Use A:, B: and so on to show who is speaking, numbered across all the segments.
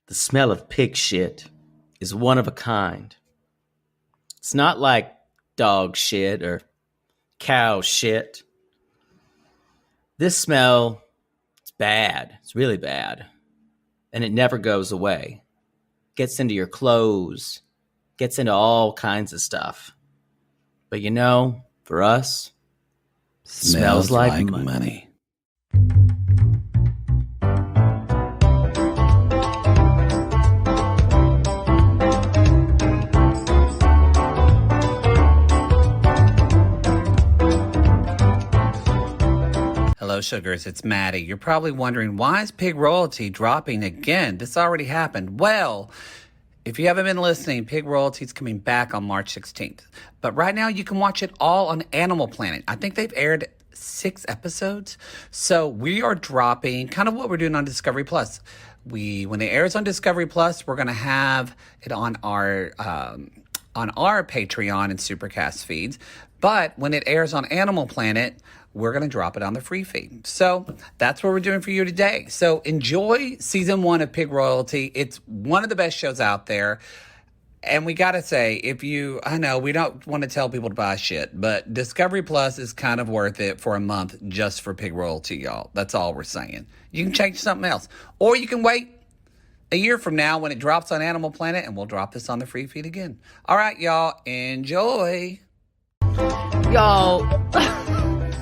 A: The smell of pig shit is one of a kind. It's not like dog shit or cow shit. This smell, it's bad. It's really bad. And it never goes away. Gets into your clothes. Gets into all kinds of stuff. But you know, for us, smells like money.
B: Hello, sugars. It's Maddie. You're probably wondering, why is Pig Royalty dropping again? This already happened. Well, if you haven't been listening, Pig Royalty is coming back on March 16th. But right now, you can watch it all on Animal Planet. I think they've aired 6 episodes. So we are dropping kind of what we're doing on Discovery Plus. When it airs on Discovery Plus, we're going to have it on our Patreon and Supercast feeds. But when it airs on Animal Planet, we're going to drop it on the free feed. So that's what we're doing for you today. So enjoy season 1 of Pig Royalty. It's one of the best shows out there. And we got to say, I know we don't want to tell people to buy shit, but Discovery Plus is kind of worth it for a month just for Pig Royalty, y'all. That's all we're saying. You can change something else. Or you can wait a year from now when it drops on Animal Planet and we'll drop this on the free feed again. All right, y'all. Enjoy.
A: Y'all,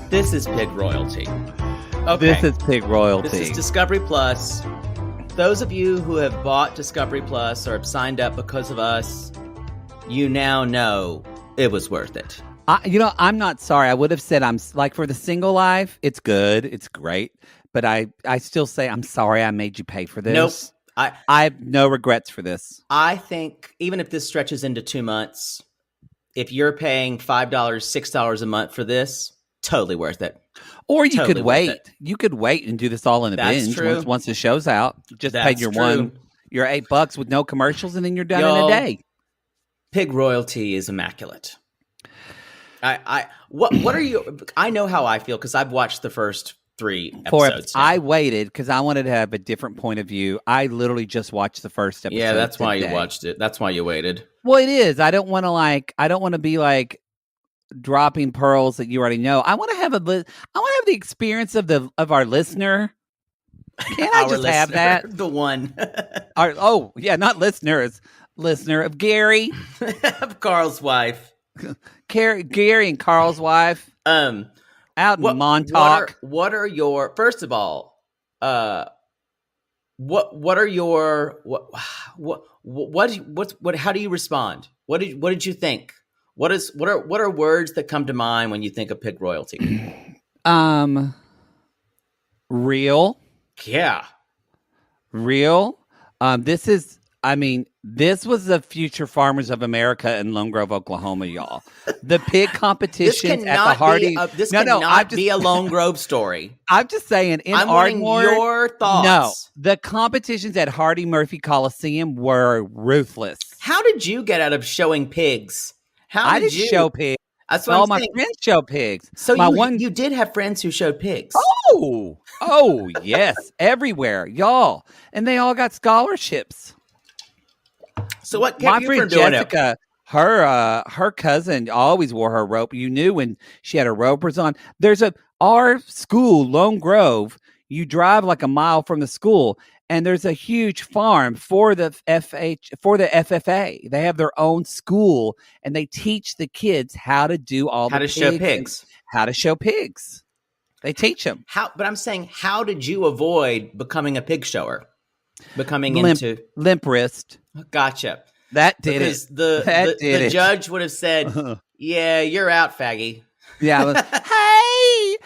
A: this is Pig Royalty. Okay.
B: This is Pig Royalty.
A: This is Discovery Plus. Those of you who have bought Discovery Plus or have signed up because of us, you now know it was worth it.
B: I'm not sorry. I would have said I'm like for the single life, it's good, it's great, but I still say I'm sorry I made you pay for this.
A: Nope.
B: I have no regrets for this.
A: I think even if this stretches into 2 months, if you're paying $5, $6 a month for this, totally worth it.
B: Or you could wait. You could wait and do this all in a binge once the show's out. Just pay your $8 with no commercials, and then you're done in a day.
A: Pig Royalty is immaculate. What are you? I know how I feel because I've watched the first 3 episodes.
B: I waited because I wanted to have a different point of view. I literally just watched the first episode.
A: Yeah, that's why you watched it. That's why you waited.
B: Well, it is. I don't want to be like dropping pearls that you already know. I want to have the experience of our listener. Can't I just have that?
A: The one.
B: Not listeners. Listener of Gary.
A: Of Carl's wife.
B: Gary and Carl's wife. Out in Montauk.
A: What are your, first of all, how do you respond? What did you think? What are words that come to mind when you think of Pig Royalty?
B: Real.
A: Yeah.
B: Real. This was the future Farmers of America in Lone Grove, Oklahoma, y'all. The pig competitions at the Hardy.
A: This cannot be a Lone Grove story.
B: I'm just saying.
A: I'm wanting your thoughts.
B: No, the competitions at Hardy Murphy Coliseum were ruthless.
A: How did you get out of showing pigs?
B: I didn't show pigs.
A: That's what
B: all my friends show pigs.
A: So you did have friends who showed pigs.
B: Oh, yes, everywhere, y'all, and they all got scholarships.
A: So what kept you from doing
B: Jessica, her cousin always wore her rope. You knew when she had her ropers on. Our school, Lone Grove, you drive like a mile from the school, and there's a huge farm for the FFA. They have their own school, and they teach the kids how to do
A: how to show pigs.
B: How to show pigs. They teach them.
A: But I'm saying, how did you avoid becoming a pig shower?
B: Limp wrist.
A: Gotcha.
B: That did it.
A: Because the judge would have said, "Yeah, you're out, faggy."
B: Yeah. Hey,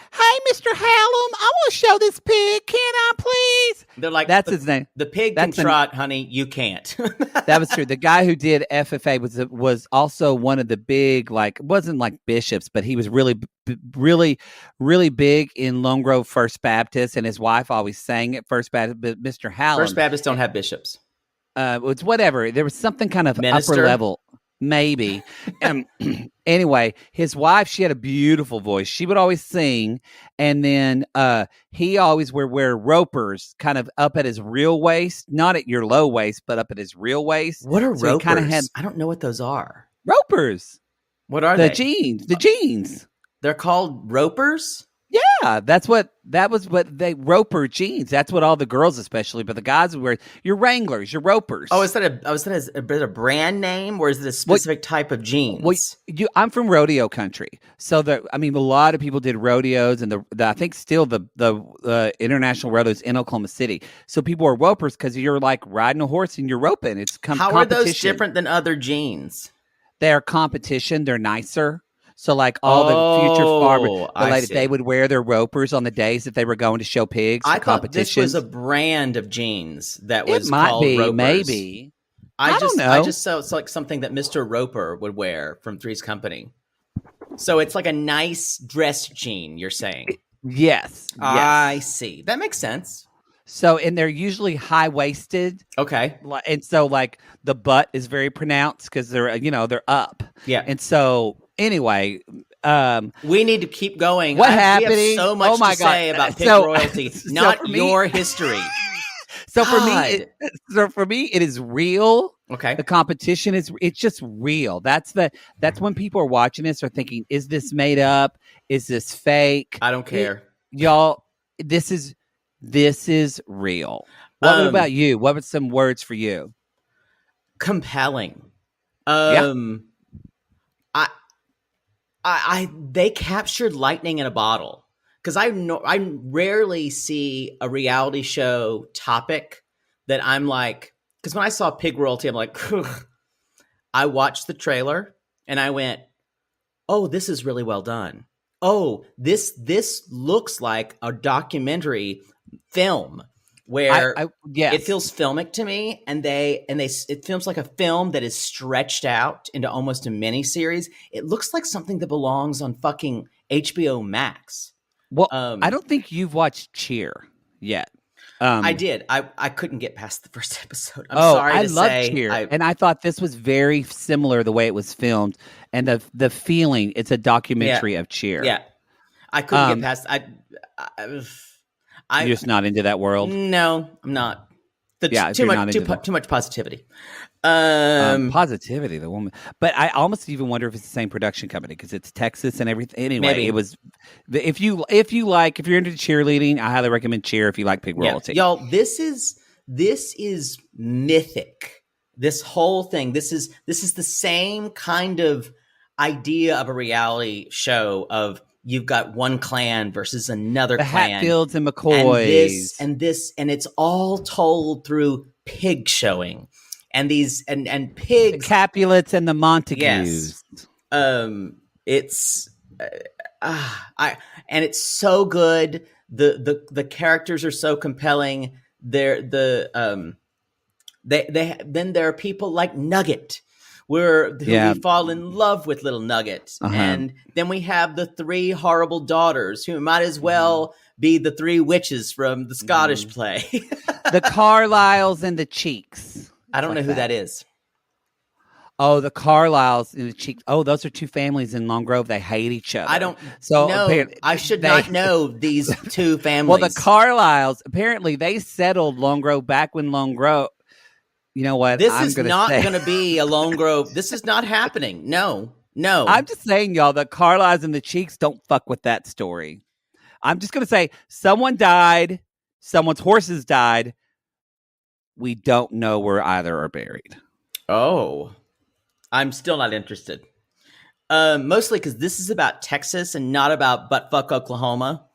B: Mr. Hallam, I want to show this pig. Can I please?
A: They're like,
B: that's his name.
A: The pig can trot, honey. You can't.
B: That was true. The guy who did FFA was also one of the big, wasn't like bishops, but he was really, really, really big in Lone Grove First Baptist, and his wife always sang at First Baptist. But Mr. Hallam,
A: First Baptists don't have bishops.
B: It's whatever. There was something kind of
A: Minister?
B: upper level. Maybe. Anyway, his wife, she had a beautiful voice. She would always sing, and then he always would wear ropers kind of up at his real waist, not at your low waist, but up at his real waist.
A: What are
B: So
A: ropers?
B: he kind of had
A: I don't know what those are.
B: ropers.
A: What are
B: The
A: they?
B: jeans. The jeans.
A: They're called ropers?
B: Yeah, that was what they roper jeans. That's what all the girls, especially, but the guys would wear your Wranglers, your ropers.
A: Oh, is that a brand name, or is it a specific type of jeans?
B: Well, I'm from rodeo country, so a lot of people did rodeos, and I think still the international rodeos in Oklahoma City. So people are ropers because you're like riding a horse and you're roping. It's
A: How are those different than other jeans?
B: They're competition. They're nicer. So like all the future farmers, they would wear their ropers on the days that they were going to show pigs.
A: I thought this was a brand of jeans that was called ropers.
B: Maybe.
A: I
B: don't know.
A: I just saw it's like something that Mr. Roper would wear from Three's Company. So it's like a nice dressed jean, you're saying?
B: Yes.
A: I see. That makes sense.
B: So, and they're usually high-waisted.
A: Okay.
B: And so like the butt is very pronounced because they're up.
A: Yeah.
B: And so anyway,
A: we need to keep going.
B: What happened?
A: We have so much to say about pig royalty, not your history.
B: So for me, it is real.
A: Okay.
B: The competition it's just real. That's when people are watching this are thinking, is this made up? Is this fake?
A: I don't care.
B: Y'all, this is real. What about you? What were some words for you?
A: Compelling. They captured lightning in a bottle, because I rarely see a reality show topic that I'm like, because when I saw pig royalty, I'm like, ugh. I watched the trailer and I went, oh, this is really well done. Oh, this looks like a documentary film where it feels filmic to me, and it feels like a film that is stretched out into almost a mini series. It looks like something that belongs on fucking HBO Max.
B: Well, I don't think you've watched Cheer yet.
A: I did. I couldn't get past the first episode. I'm sorry to say.
B: I love Cheer, and I thought this was very similar the way it was filmed, and the feeling. It's a documentary of Cheer.
A: Yeah, I couldn't get past.
B: You're just not into that world?
A: No, I'm not. Too much positivity.
B: Positivity, the woman. But I almost even wonder if it's the same production company, because it's Texas and everything. Anyway,
A: maybe.
B: It was. If you're into cheerleading, I highly recommend Cheer. If you like pig royalty,
A: y'all, this is mythic. This whole thing. This is the same kind of idea of a reality show of. You've got one clan versus another clan.
B: Hatfields and McCoys.
A: And it's all told through pig showing. And these and pigs.
B: The Capulets and the Montagues.
A: Yes. It's and it's so good. The characters are so compelling. Then there are people like Nugget. We fall in love with little Nugget. And then we have the three horrible daughters who might as well be the three witches from the Scottish play.
B: The Carlyles and the Cheeks.
A: I don't know who that is.
B: Oh, the Carlyles and the Cheeks. Oh, those are two families in Long Grove. They hate each other.
A: I don't know. I should not know these two families.
B: Well, the Carlyles, apparently they settled Long Grove back when Long Grove. You know what?
A: This is not going to be a Lone Grove. This is not happening. No.
B: I'm just saying, y'all, the Carlyles and the Cheeks don't fuck with that story. I'm just going to say someone died. Someone's horses died. We don't know where either are buried.
A: Oh, I'm still not interested. Mostly because this is about Texas and not about buttfuck Oklahoma.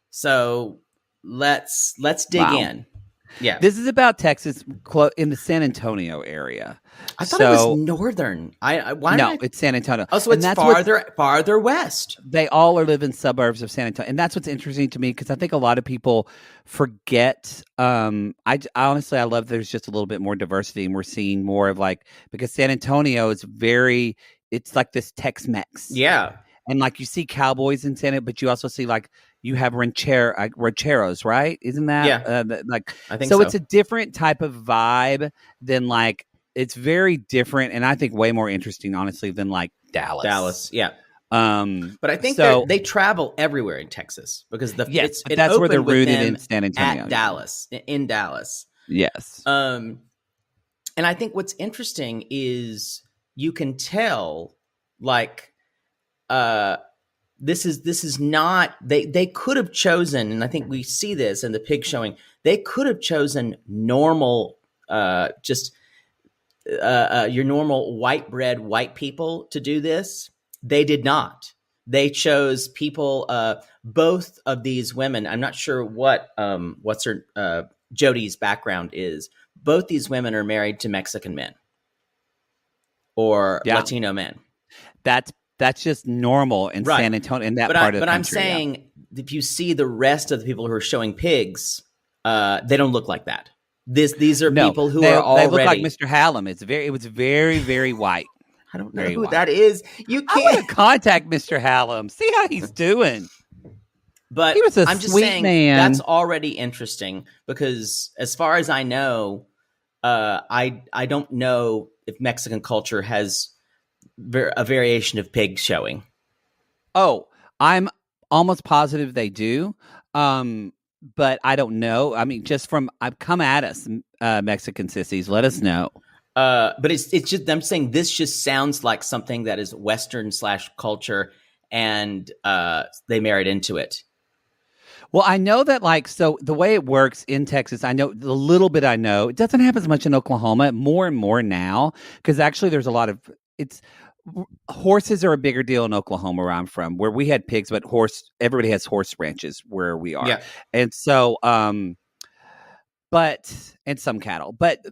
A: So let's dig in. Yeah,
B: this is about Texas in the San Antonio area.
A: I thought it was northern.
B: It's San Antonio.
A: Oh, so it's farther west.
B: They all live in suburbs of San Antonio, and that's what's interesting to me, because I think a lot of people forget. I honestly love there's just a little bit more diversity, and we're seeing more of because San Antonio is it's like this Tex-Mex.
A: Yeah.
B: And you see cowboys in San Antonio, but you also see you have rancheros, right? Isn't that?
A: Yeah.
B: I think
A: so.
B: It's a different type of vibe than it's very different, and I think way more interesting, honestly, than like Dallas.
A: Yeah. But I think
B: so
A: they travel everywhere in Texas because
B: yes,
A: it
B: that's where they're
A: opened with
B: rooted
A: them
B: in San Antonio.
A: at Dallas, in Dallas.
B: Yes.
A: And I think what's interesting is you can tell, like, this is not, they could have chosen, and I think we see this in the pig showing, they could have chosen normal, just your normal white bread white people to do this. They did not. They chose people. Both of these women. I'm not sure what's her Jody's background is. Both these women are married to Mexican men or Latino men.
B: That's just normal in San Antonio, in that part of the country.
A: But I'm saying, if you see the rest of the people who are showing pigs, they don't look like that. These are people who are already.
B: They look like Mr. Hallam. It was very, very white.
A: I don't know who that is. You can't.
B: I want to contact Mr. Hallam. See how he's doing.
A: But
B: he was
A: I'm just saying
B: man.
A: That's already interesting because, as far as I know, I don't know if Mexican culture has a variation of pig showing.
B: Oh, I'm almost positive they do. But I don't know. I mean, come at us, Mexican sissies. Let us know.
A: But it's just, I'm saying this just sounds like something that is Western / culture, and they married into it.
B: Well, I know that, so the way it works in Texas, I know the little bit I know, it doesn't happen as much in Oklahoma, more and more now, because actually there's a lot of, horses are a bigger deal in Oklahoma where I'm from, where we had pigs, but everybody has horse ranches where we are.
A: Yeah.
B: And so, and some cattle, but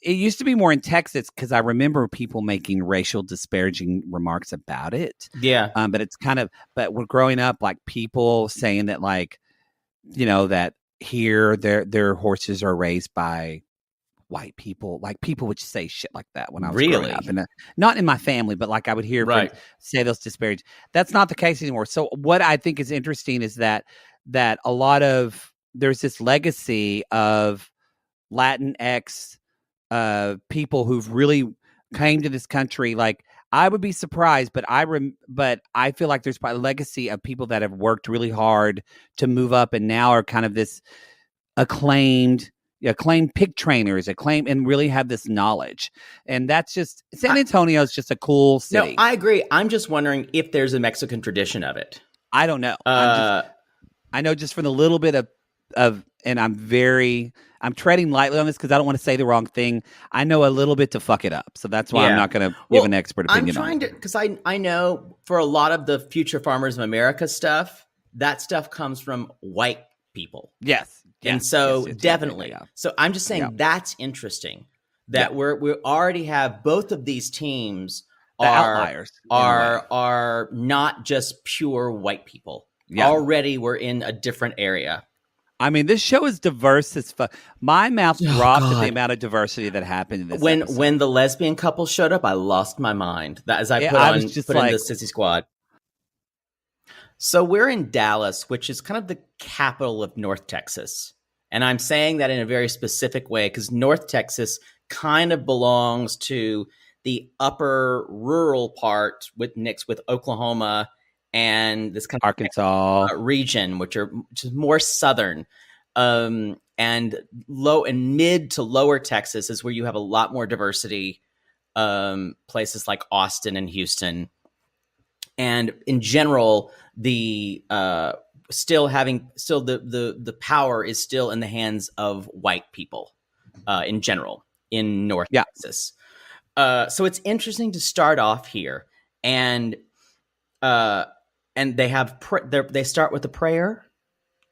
B: it used to be more in Texas because I remember people making racial disparaging remarks about it.
A: Yeah.
B: But it's but we're growing up, like, people saying that, like, that here their horses are raised by white people. Like, people would say shit like that when I was growing up. And not in my family, but like I would hear say those disparage. That's not the case anymore. So what I think is interesting is that a lot of, there's this legacy of Latinx people who've really came to this country. Like, I would be surprised, but I feel like there's probably a legacy of people that have worked really hard to move up and now are kind of this acclaimed pig trainers, and really have this knowledge. And that's just, San Antonio is just a cool city.
A: No, I agree. I'm just wondering if there's a Mexican tradition of it.
B: I don't know. I know just from the little bit of, and I'm treading lightly on this because I don't want to say the wrong thing. I know a little bit to fuck it up. So that's why I'm not going to give an expert opinion on it. I'm trying to,
A: because I know for a lot of the Future Farmers of America stuff, that stuff comes from white people.
B: Yes.
A: And so definitely. Yeah. So I'm just saying that's interesting that we already have both of these teams
B: outliers
A: are not just pure white people. Yeah. Already we're in a different area.
B: I mean, this show is diverse as fuck. My mouth dropped at the amount of diversity that happened in this episode.
A: When the lesbian couple showed up, I lost my mind. That as I put in the Sissy Squad. So we're in Dallas, which is kind of the capital of North Texas. And I'm saying that in a very specific way because North Texas kind of belongs to the upper rural part mixed with Oklahoma and this kind of
B: Arkansas
A: region, which is more southern, and low and mid to lower Texas is where you have a lot more diversity. Places like Austin and Houston, and in general, the power is still in the hands of white people, in general in North Texas. So it's interesting to start off here, and they have they start with a prayer,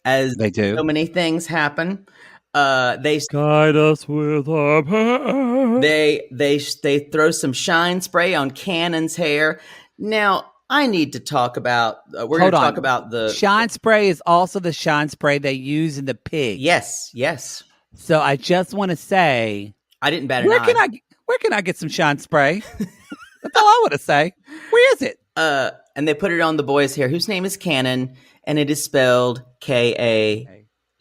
A: as
B: they do.
A: So many things happen. They
B: guide us with our prayer.
A: They throw some shine spray on Cannon's hair. Now I need to talk about. We're going to talk about the
B: shine spray. Is also the shine spray they use in the pig.
A: Yes.
B: So I just want to say,
A: I didn't bat an eye.
B: Where can I get some shine spray? That's all I want to say. Where is it?
A: And they put it on the boy's hair, whose name is Cannon, and it is spelled Kannen,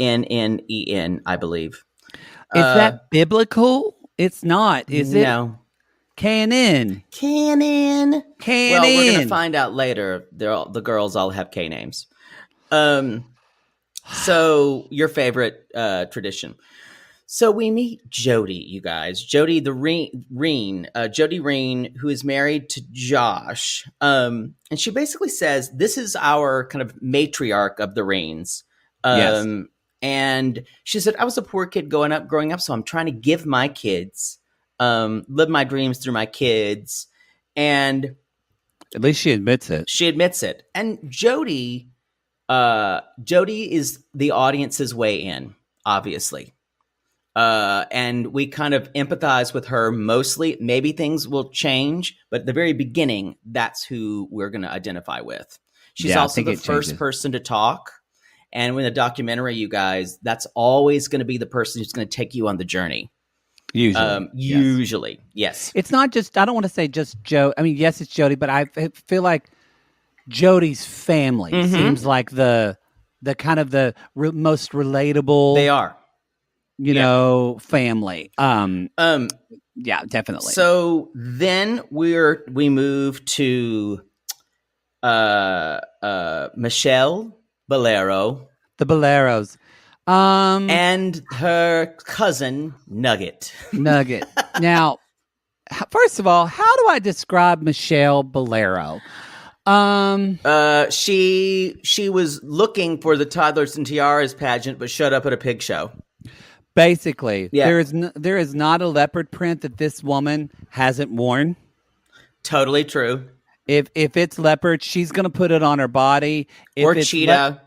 A: I believe.
B: Is that biblical? It's not, is it?
A: No.
B: Canon.
A: Canon. Well, we're going to
B: Canon.
A: find out later. The girls all have K names. So your favorite tradition. So we meet Jody, you guys. Jody Jody Rihn, who is married to Josh. And she basically says, this is our kind of matriarch of the Rihns.
B: Yes.
A: And she said, I was a poor kid growing up, so I'm trying to give my kids, live my dreams through my kids. And
B: at least she admits it.
A: She admits it. And Jody is the audience's way in, obviously. And we kind of empathize with her mostly. Maybe things will change, but at the very beginning, that's who we're going to identify with. She's also the first person to talk. And in the documentary, you guys, that's always going to be the person who's going to take you on the journey. Usually, yes.
B: It's not just, I don't want to say just Joe. I mean, yes, it's Jody, but I feel like Jody's family seems like the kind of the most relatable.
A: They are.
B: You know, family. Yeah, definitely.
A: So then we move to Michelle Balero.
B: The Baleros.
A: And her cousin Nugget.
B: Now, first of all, how do I describe Michelle Balero?
A: She was looking for the Toddlers and Tiaras pageant, but showed up at a pig show.
B: Basically, there is not a leopard print that this woman hasn't worn.
A: Totally true.
B: If it's leopard, she's gonna put it on her body.
A: Or cheetah.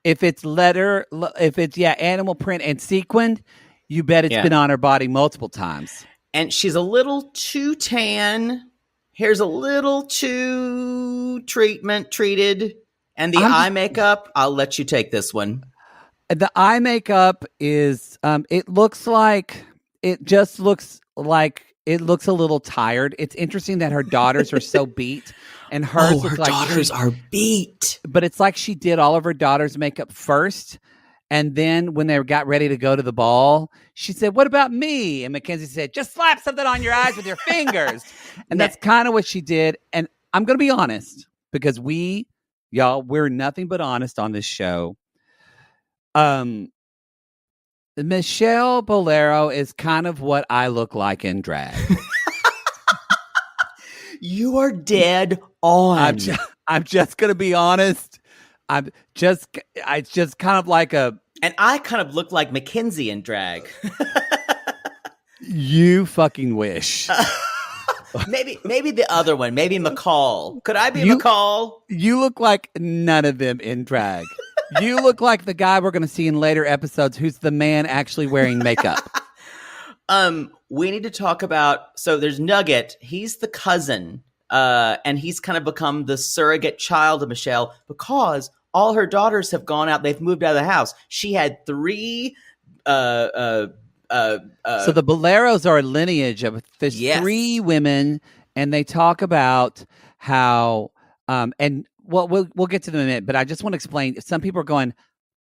B: If it's animal print and sequined, you bet it's been on her body multiple times.
A: And she's a little too tan. Hair's a little too treated. And the eye makeup, I'll let you take this one.
B: The eye makeup is, it looks a little tired. It's interesting that her daughters are so beat, and hers
A: her daughters are beat.
B: But it's like she did all of her daughters' makeup first, and then when they got ready to go to the ball, she said, "What about me?" And Mackenzie said, "Just slap something on your eyes with your fingers." And that's kind of what she did. And I'm going to be honest, because we're nothing but honest on this show. Michelle Bolero is kind of what I look like in drag.
A: You are dead on.
B: I'm just gonna be honest. I just kind of like
A: and I kind of look like Mackenzie in drag.
B: You fucking wish.
A: Maybe the other one. Maybe McCall. Could I be McCall?
B: You look like none of them in drag. You look like the guy we're going to see in later episodes who's the man actually wearing makeup.
A: We need to talk about, so there's Nugget. He's the cousin, and he's kind of become the surrogate child of Michelle because all her daughters have gone out. They've moved out of the house. She had 3 so
B: the Baleros are a lineage of 3 women, and they talk about how we'll get to them in a minute, but I just want to explain. Some people are going,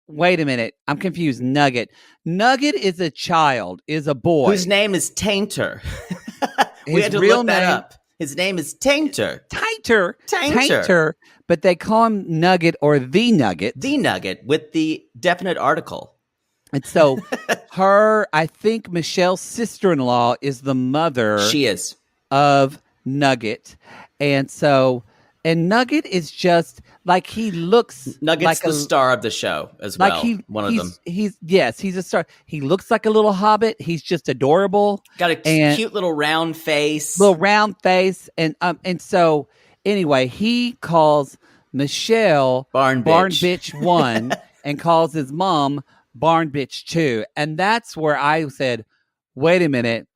B: wait a minute, I'm confused. Nugget is a child, is a boy.
A: Whose name is Tainter. We had to look that up. His name is Tainter.
B: Tainter. But they call him Nugget or the Nugget.
A: The Nugget with the definite article.
B: And so I think Michelle's sister-in-law is the mother.
A: She is.
B: Of Nugget. And Nugget is just like he looks.
A: Nugget's like the star of the show as well. One of them.
B: He's a star. He looks like a little hobbit. He's just adorable.
A: Got a cute little round face.
B: And so anyway, he calls Michelle Barn Bitch 1 and calls his mom Barn Bitch 2. And that's where I said, wait a minute,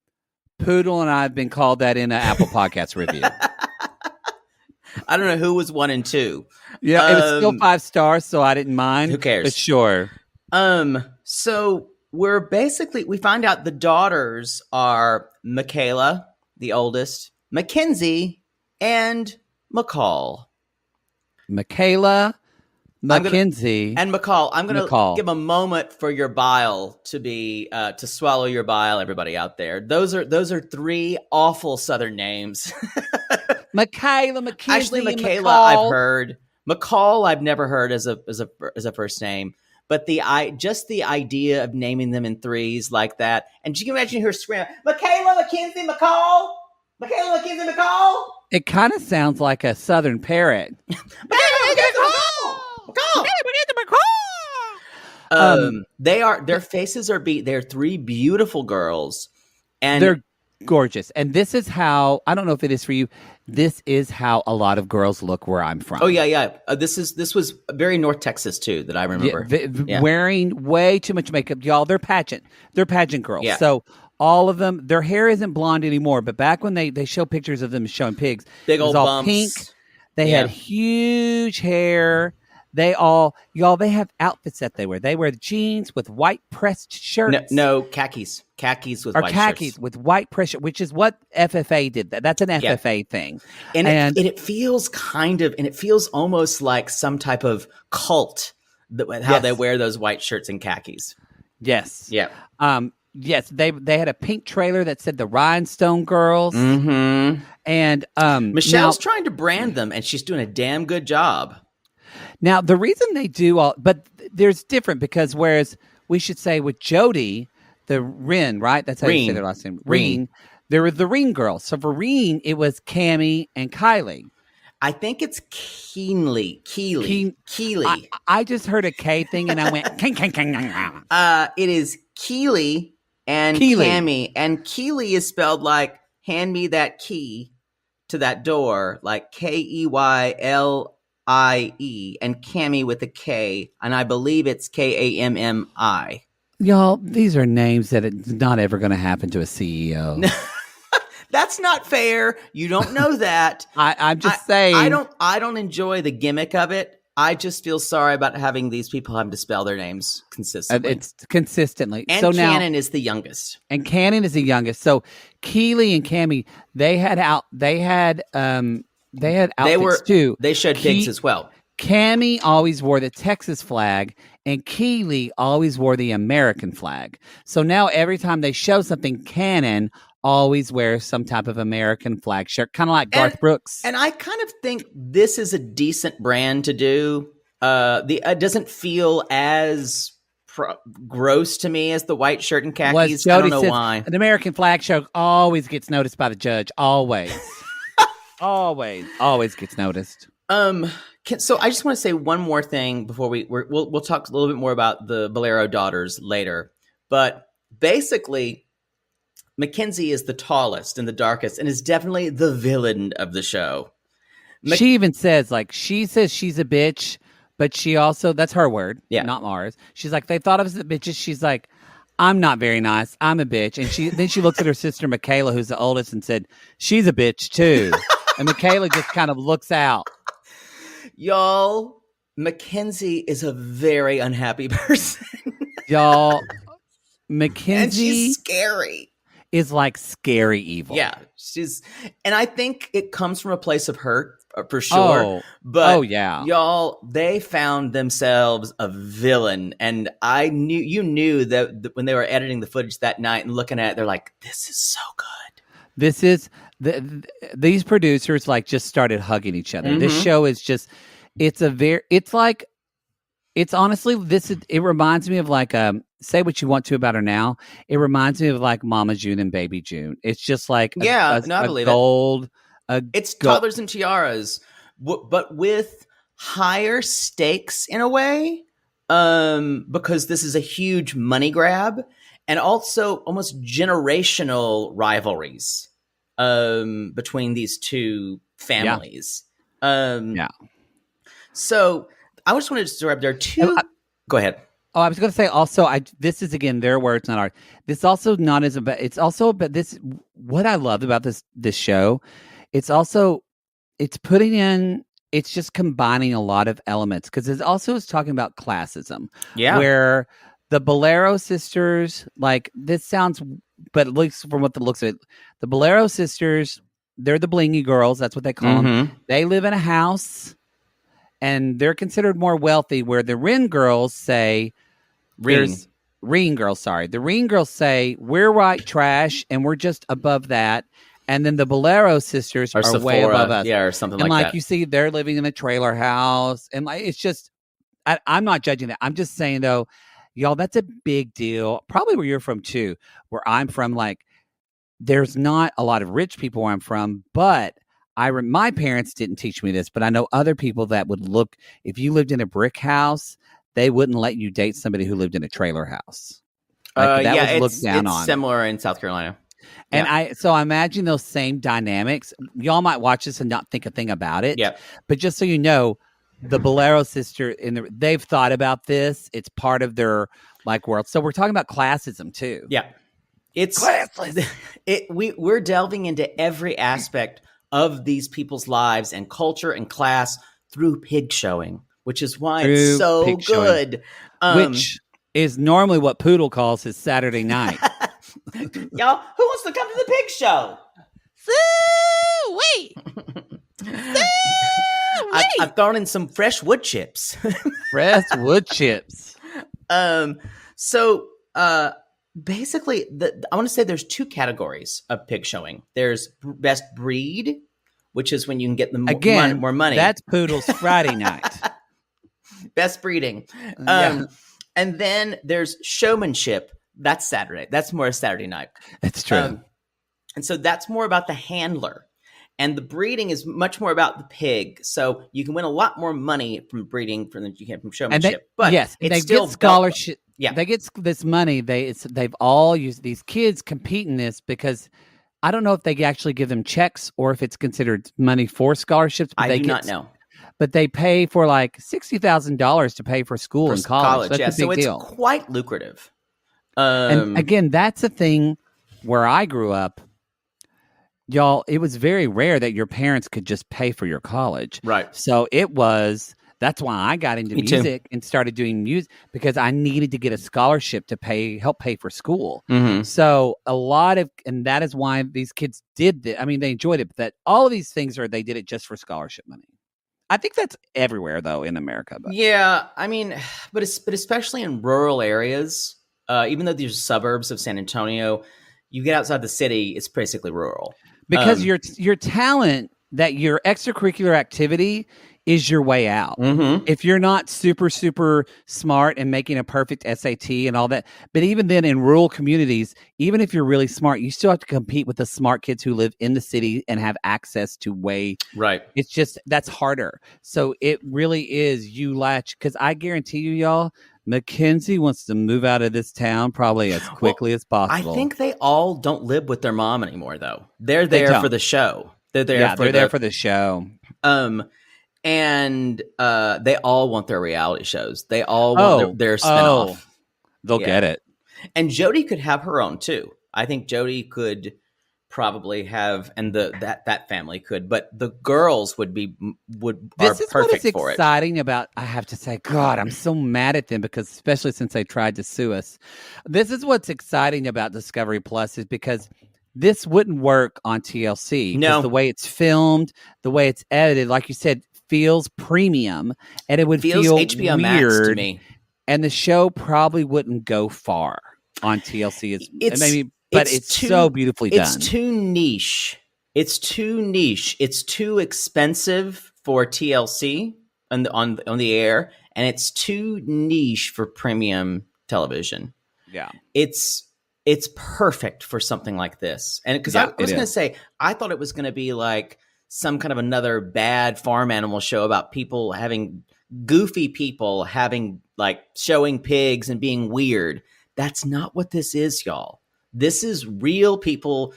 B: Poodle and I have been called that in an Apple Podcast review.
A: I don't know who was 1 and 2.
B: Yeah, it was still 5 stars, so I didn't mind.
A: Who cares?
B: But sure.
A: So we find out the daughters are Michaela, the oldest, Mackenzie, and McCall.
B: Michaela, Mackenzie
A: and McCall. I'm going to
B: McCall.
A: give a moment for your bile to be to swallow your bile. Everybody out there, those are three awful Southern names.
B: Michaela, Mackenzie,
A: Actually,
B: and
A: Michaela,
B: McCall.
A: I've heard. McCall, I've never heard as a first name. But the idea of naming them in threes like that, and you can imagine her screaming, Michaela, Mackenzie, McCall, Michaela, Mackenzie, McCall.
B: It kind of sounds like a Southern parrot.
A: Their faces are they're three beautiful girls, and
B: they're gorgeous. And this is how, I don't know if it is for you, this is how a lot of girls look where I'm from.
A: Oh yeah. This was very North Texas too that I remember.
B: Wearing way too much makeup, y'all. They're pageant girls.
A: Yeah.
B: So all of them, their hair isn't blonde anymore. But back when they show pictures of them showing pigs,
A: big old
B: all
A: bumps.
B: pink. They had huge hair. They have outfits that they wear. They wear jeans with white pressed shirts.
A: No, khakis with white
B: khakis
A: shirts.
B: with white pressure, which is what FFA did. That's an FFA thing.
A: And it feels it feels almost like some type of cult how they wear those white shirts and khakis.
B: Yes.
A: Yeah.
B: Yes, they had a pink trailer that said the Rhinestone Girls.
A: Mm-hmm.
B: And
A: Michelle's trying to brand them, and she's doing a damn good job.
B: Now, the reason they do but there's different because whereas we should say with Jody, the Rhin, right? That's how you say their last name. Rhin. There were the Rhin girls. So for Rhin, it was Cammie and Kylie.
A: I think it's Keeley.
B: I just heard a K thing and I went,
A: it is Keeley and Cammie. And Keeley is spelled like, hand me that key to that door, like Keylie, and Cammie with a K, and I believe it's Kammi.
B: Y'all, these are names that it's not ever going to happen to a CEO.
A: That's not fair. You don't know that.
B: I'm just saying.
A: I don't enjoy the gimmick of it. I just feel sorry about having these people having to spell their names consistently.
B: It's consistently.
A: And
B: so
A: Cannon is the youngest.
B: And Cannon is the youngest. So Keeley and Cammie, they had outfits too.
A: They showed pigs as well.
B: Cammie always wore the Texas flag, and Keeley always wore the American flag. So now every time they show something, Cannon always wears some type of American flag shirt, kind of like Garth Brooks.
A: And I kind of think this is a decent brand to do. It doesn't feel as gross to me as the white shirt and khakis. I don't know why.
B: An American flag shirt always gets noticed by the judge. Always. always gets noticed.
A: So I just want to say one more thing before we'll talk a little bit more about the Balero daughters later. But basically, Mackenzie is the tallest and the darkest and is definitely the villain of the show.
B: She even says, she's a bitch, but she also, that's her word, not Mars. She's like, they thought of us as bitches. She's like, I'm not very nice. I'm a bitch. And then she looks at her sister, Michaela, who's the oldest, and said, she's a bitch too. And Michaela just kind of looks out.
A: Y'all, Mackenzie is a very unhappy person.
B: Y'all, Mackenzie.
A: And she's scary.
B: Is like scary evil.
A: Yeah. And I think it comes from a place of hurt for sure. But y'all, they found themselves a villain. And you knew that when they were editing the footage that night and looking at it, they're like, this is so good.
B: This is these producers just started hugging each other. Mm-hmm. This show is just, it reminds me of say what you want to about her now. It reminds me of Mama June and Baby June. It's just I believe gold.
A: It's toddlers and tiaras, but with higher stakes in a way, because this is a huge money grab and also almost generational rivalries between these two families. So I just wanted to describe there are two. Go ahead.
B: Oh, I was going to say also, this is again their words, not ours. This also not as about. It's also about this. What I love about this show, it's putting in. It's just combining a lot of elements because it also is talking about classism. Yeah, where the Baleros sisters, this sounds, but at least from what the looks of it, the Baleros sisters, they're the blingy girls. That's what they call them. They live in a house. and they're considered more wealthy. Where the Rihn girls say,
A: Rihn.
B: Rihn girls, sorry, the Rihn girls say we're white trash and we're just above that. And then the Baleros sisters
A: Or
B: are
A: Sephora,
B: way above us.
A: yeah, or something
B: And
A: like
B: like
A: that.
B: you see, they're living in a trailer house, and like it's just. I'm not judging that. I'm just saying though, y'all, that's a big deal. Probably where you're from too. Where I'm from, like, there's not a lot of rich people where I'm from, but my parents didn't teach me this, but I know other people that would look, if you lived in a brick house, they wouldn't let you date somebody who lived in a trailer house. Like, that was looked down on.
A: It's similar in South Carolina.
B: And I imagine those same dynamics. Y'all might watch this and not think a thing about it.
A: Yeah.
B: But just so you know, the Baleros sister they've thought about this. It's part of their like world. So we're talking about classism too.
A: Yeah. It's
B: classless.
A: We're delving into every aspect of these people's lives and culture and class through pig showing, which is why it's so good.
B: Which is normally what Poodle calls his Saturday night.
A: Y'all, who wants to come to the pig show? I've thrown in some fresh wood chips.
B: Fresh wood chips.
A: So basically, I want to say there's two categories of pig showing. There's best breed, which is when you can get the more money.
B: That's Poodle's Friday night.
A: Best breeding.
B: Yeah.
A: And then there's showmanship. That's Saturday. That's more a Saturday night.
B: That's true.
A: And so that's more about the handler. And the breeding is much more about the pig. So you can win a lot more money from breeding than you can from showmanship. But
B: they get scholarship. Yeah, they get this money. They've all used, these kids compete in this because I don't know if they actually give them checks or if it's considered money for scholarships. But
A: I do not know.
B: But they pay for like $60,000 to pay for school and college. That's a big deal.
A: It's quite lucrative.
B: And again, that's a thing where I grew up. Y'all, it was very rare that your parents could just pay for your college.
A: Right.
B: So that's why I got into music and started doing music, because I needed to get a scholarship to help pay for school.
A: Mm-hmm.
B: So and that is why these kids did that. I mean, they enjoyed it, but that all of these things they did it just for scholarship money. I think that's everywhere though in America. But.
A: Yeah. I mean, but especially in rural areas, even though these are suburbs of San Antonio, you get outside the city, it's basically rural.
B: Because your talent, that your extracurricular activity is your way out.
A: Mm-hmm.
B: If you're not super, super smart and making a perfect SAT and all that, but even then in rural communities, even if you're really smart, you still have to compete with the smart kids who live in the city and have access to
A: Right.
B: It's just, that's harder. So it really is you latch, because I guarantee you, y'all, Mackenzie wants to move out of this town probably as quickly as possible.
A: I think they all don't live with their mom anymore, though. They're there for the show. They're there
B: for the show.
A: And they all want their reality shows. They all want their spinoff.
B: They'll get it.
A: And Jody could have her own too. I think Jody could probably have, and that family could, but the girls are perfect for it.
B: This is what is exciting about, I have to say, God, I'm so mad at them, because especially since they tried to sue us. This is what's exciting about Discovery Plus, is because this wouldn't work on TLC.
A: No.
B: The way it's filmed, the way it's edited, like you said, feels premium, and it would feel
A: HBO
B: weird,
A: Max to me.
B: And the show probably wouldn't go far on TLC. It's so beautifully done.
A: It's too niche. It's too expensive for TLC on the air, and it's too niche for premium television.
B: Yeah.
A: It's perfect for something like this. And because I was going to say, I thought it was going to be like some kind of another bad farm animal show about people having goofy people like showing pigs and being weird. That's not what this is, y'all. This is real people.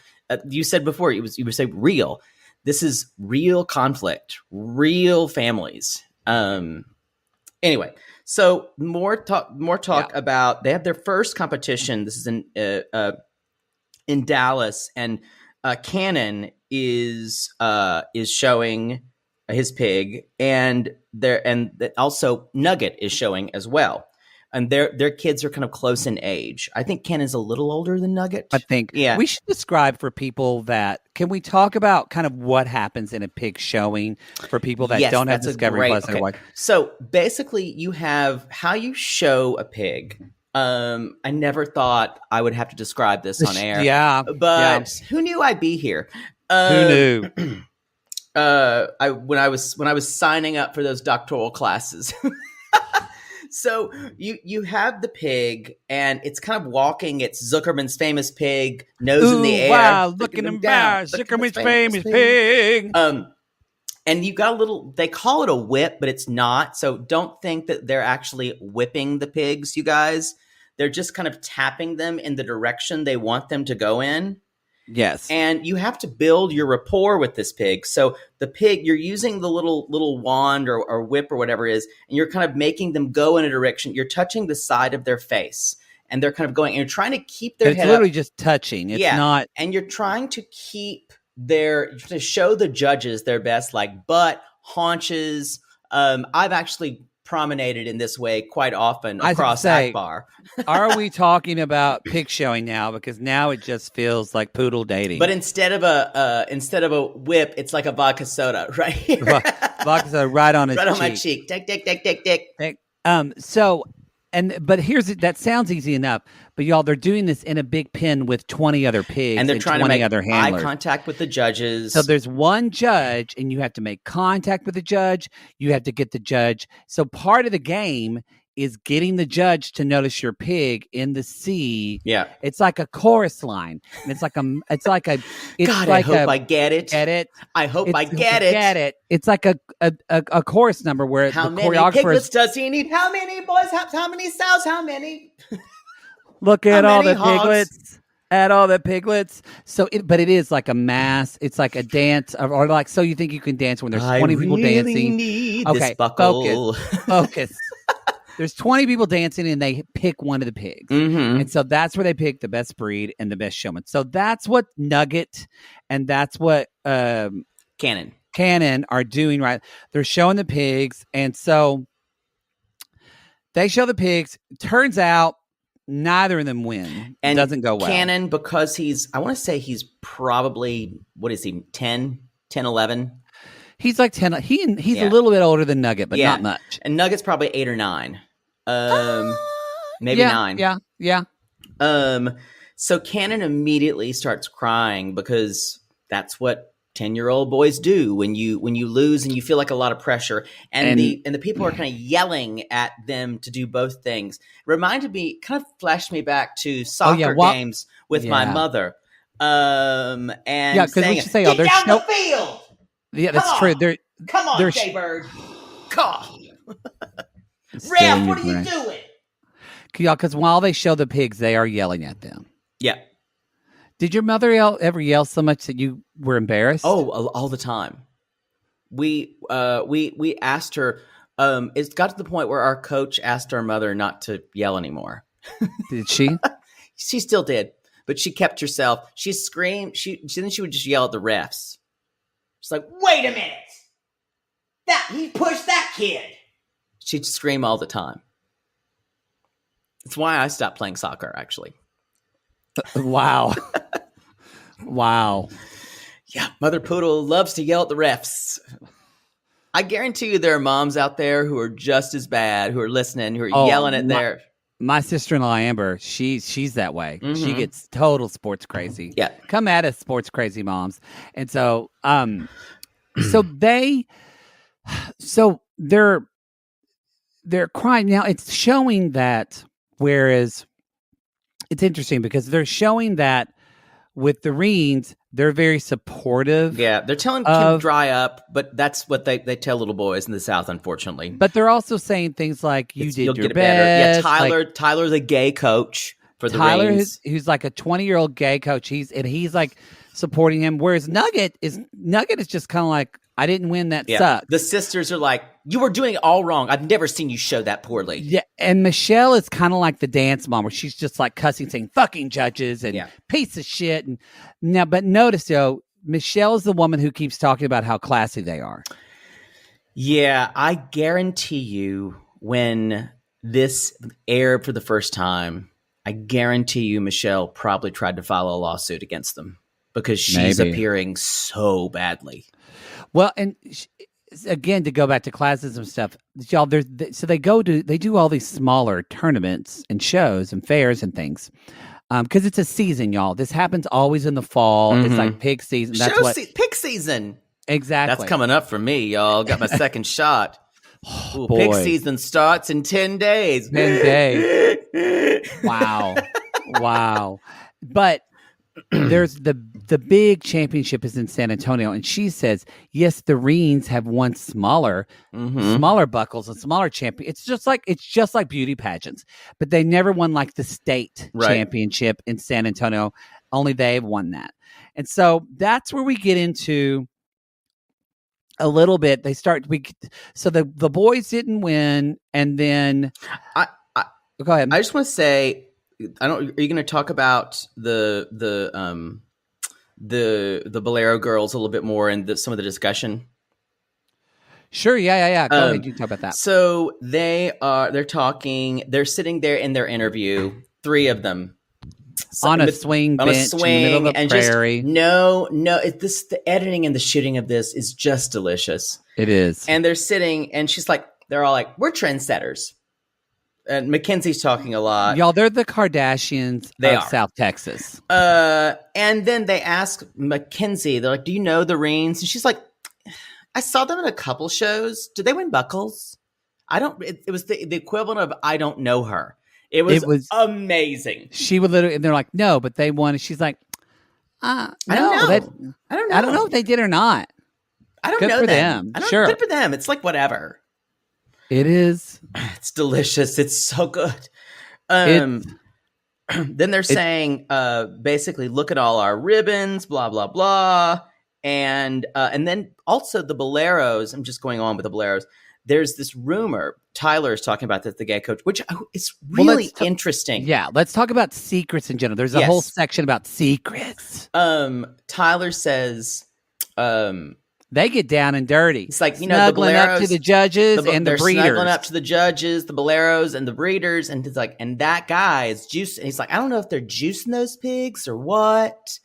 A: You said before, you were saying real. This is real conflict, real families. Anyway, so more talk about, they have their first competition. This is in Dallas, and Cannon is showing his pig, and also Nugget is showing as well. and their kids are kind of close in age. I think Ken is a little older than Nugget.
B: I think we should describe for people that, can we talk about kind of what happens in a pig showing for people that don't have Discovery Plus?
A: Okay. So basically you have how you show a pig. I never thought I would have to describe this on air. But who knew I'd be here?
B: Who knew?
A: When I was signing up for those doctoral classes. So you have the pig, and it's kind of walking. It's Zuckerman's famous pig, nose in the air.
B: Wow, looking embarrassed. Zuckerman's famous pig.
A: And you got a little, they call it a whip, but it's not. So don't think that they're actually whipping the pigs, you guys. They're just kind of tapping them in the direction they want them to go in.
B: Yes.
A: And you have to build your rapport with this pig. So the pig, you're using the little wand or whip or whatever it is, and you're kind of making them go in a direction. You're touching the side of their face, and they're kind of going, and you're trying to keep their head
B: It's literally
A: up.
B: just touching. It's not.
A: And you're trying to keep to show the judges their best, like butt, haunches. I've actually promenaded in this way quite often across Akbar.
B: Are we talking about pig showing now? Because now it just feels like poodle dating.
A: But instead of a whip, it's like a vodka soda right here.
B: Vodka soda right on his cheek.
A: Right on my cheek. Dick.
B: But that sounds easy enough. But y'all, they're doing this in a big pen with 20 other pigs,
A: and they're trying to make
B: other handlers.
A: Eye contact with the judges.
B: So there's one judge, and you have to make contact with the judge. You have to get the judge. So part of the game is getting the judge to notice your pig in the sea.
A: Yeah,
B: it's like a chorus line, and it's like a.
A: God, I hope I get it.
B: Get it?
A: I hope I get it.
B: Get it? It's like a chorus number where
A: how
B: the
A: many
B: choreographer
A: piglets does he need? How many boys? How many sows? How many?
B: Look at all the piglets. At all the piglets. But it is like a mass. It's like a dance, or like, so you think you can dance when there's 20 people dancing.
A: Need this buckle.
B: Focus. There's 20 people dancing, and they pick one of the pigs.
A: Mm-hmm.
B: And so that's where they pick the best breed and the best showman. So that's what Nugget and that's what
A: Cannon
B: are doing, right? They're showing the pigs. And so they show the pigs. Turns out neither of them win.
A: And
B: it doesn't go well.
A: Cannon, because I want to say he's probably, what is he, 10, 11?
B: He's like 10. He's a little bit older than Nugget, but not much.
A: And Nugget's probably 8 or 9. Maybe 9.
B: Yeah.
A: So Cannon immediately starts crying, because that's what 10-year-old boys do when you lose and you feel like a lot of pressure, and the people are kind of yelling at them to do both things. Reminded me, kind of flashed me back to soccer games with my mother. And
B: because we should say,
A: get down the field.
B: Yeah, that's true.
A: Come on, Jaybird. Come. Ralph, what are you doing?
B: Yeah, because while they show the pigs, they are yelling at them.
A: Yeah.
B: Did your mother ever yell so much that you were embarrassed?
A: Oh, all the time. We asked her. It got to the point where our coach asked our mother not to yell anymore.
B: Did she?
A: She still did, but she kept herself. She screamed. Then she would just yell at the refs. She's like, "Wait a minute! He pushed that kid." She'd scream all the time. It's why I stopped playing soccer, actually.
B: Wow. Wow.
A: Yeah, Mother Poodle loves to yell at the refs. I guarantee you there are moms out there who are just as bad, who are listening, who are yelling at their...
B: My sister-in-law, Amber, she's that way. Mm-hmm. She gets total sports crazy.
A: Yeah.
B: Come at us, sports crazy moms. And so they're crying. Now, it's showing that, whereas it's interesting because they're showing that with the Rihns, they're very supportive.
A: Yeah, they're telling Kim dry up, but that's what they tell little boys in the South, unfortunately.
B: But they're also saying things like, you'll get your best.
A: Better. Yeah, Tyler, the gay coach for the Rihns.
B: Who's like a 20-year-old gay coach. He's like supporting him, whereas Nugget is just kind of like, I didn't win, that sucks.
A: The sisters are like, you were doing it all wrong. I've never seen you show that poorly.
B: Yeah, and Michelle is kind of like the dance mom, where she's just like cussing, saying fucking judges and piece of shit. And now, but notice though, Michelle is the woman who keeps talking about how classy they are.
A: Yeah, I guarantee you when this aired for the first time, I guarantee you Michelle probably tried to file a lawsuit against them because she's
B: Maybe.
A: appearing so badly.
B: Well, and again, to go back to classism stuff, y'all, so they do all these smaller tournaments and shows and fairs and things. Because it's a season, y'all. This happens always in the fall. It's like pig season. That's
A: pig season.
B: Exactly.
A: That's coming up for me, y'all. Got my second shot. Ooh,
B: boy.
A: pig season starts in 10 days.
B: 10 days. Wow. But there's the big championship is in San Antonio, and she says, yes, the Rihns have won smaller buckles and smaller champion. It's just like beauty pageants, but they never won like the state championship in San Antonio. Only they've won that. And so that's where we get into a little bit. So the boys didn't win, and then go ahead.
A: I just want to say, are you going to talk about the Bolero girls a little bit more and some of the discussion?
B: Sure. Yeah. Go ahead. You talk about that.
A: So they're talking. They're sitting there in their interview. 3 of them
B: on a swing bench in the middle of the prairie.
A: The editing and the shooting of this is just delicious.
B: It is.
A: And they're sitting, and they're all like, we're trendsetters. And Mackenzie's talking a lot.
B: Y'all, they're the Kardashians of South Texas.
A: And then they ask Mackenzie, they're like, do you know the Rihns? And she's like, I saw them in a couple shows. Did they win buckles? It was the equivalent of I don't know her. It was amazing.
B: She would literally, and they're like, no, but they won. And she's like, no, I don't know. I don't know if they did or not.
A: I don't know
B: for them. Sure.
A: Good for them. It's like whatever.
B: It is.
A: It's delicious. It's so good. Then they're saying, basically, look at all our ribbons, blah, blah, blah. And then also the Baleros, I'm just going on with the Baleros. There's this rumor, Tyler is talking about the gay coach, which is really interesting.
B: Yeah, let's talk about secrets in general. There's a whole section about secrets.
A: Tyler says...
B: they get down and dirty.
A: It's like,
B: snuggling
A: the Baleros,
B: up to the judges and the breeders.
A: Snuggling up to the judges, the Baleros, and the breeders. And it's like, and that guy is juicing. And he's like, I don't know if they're juicing those pigs or what.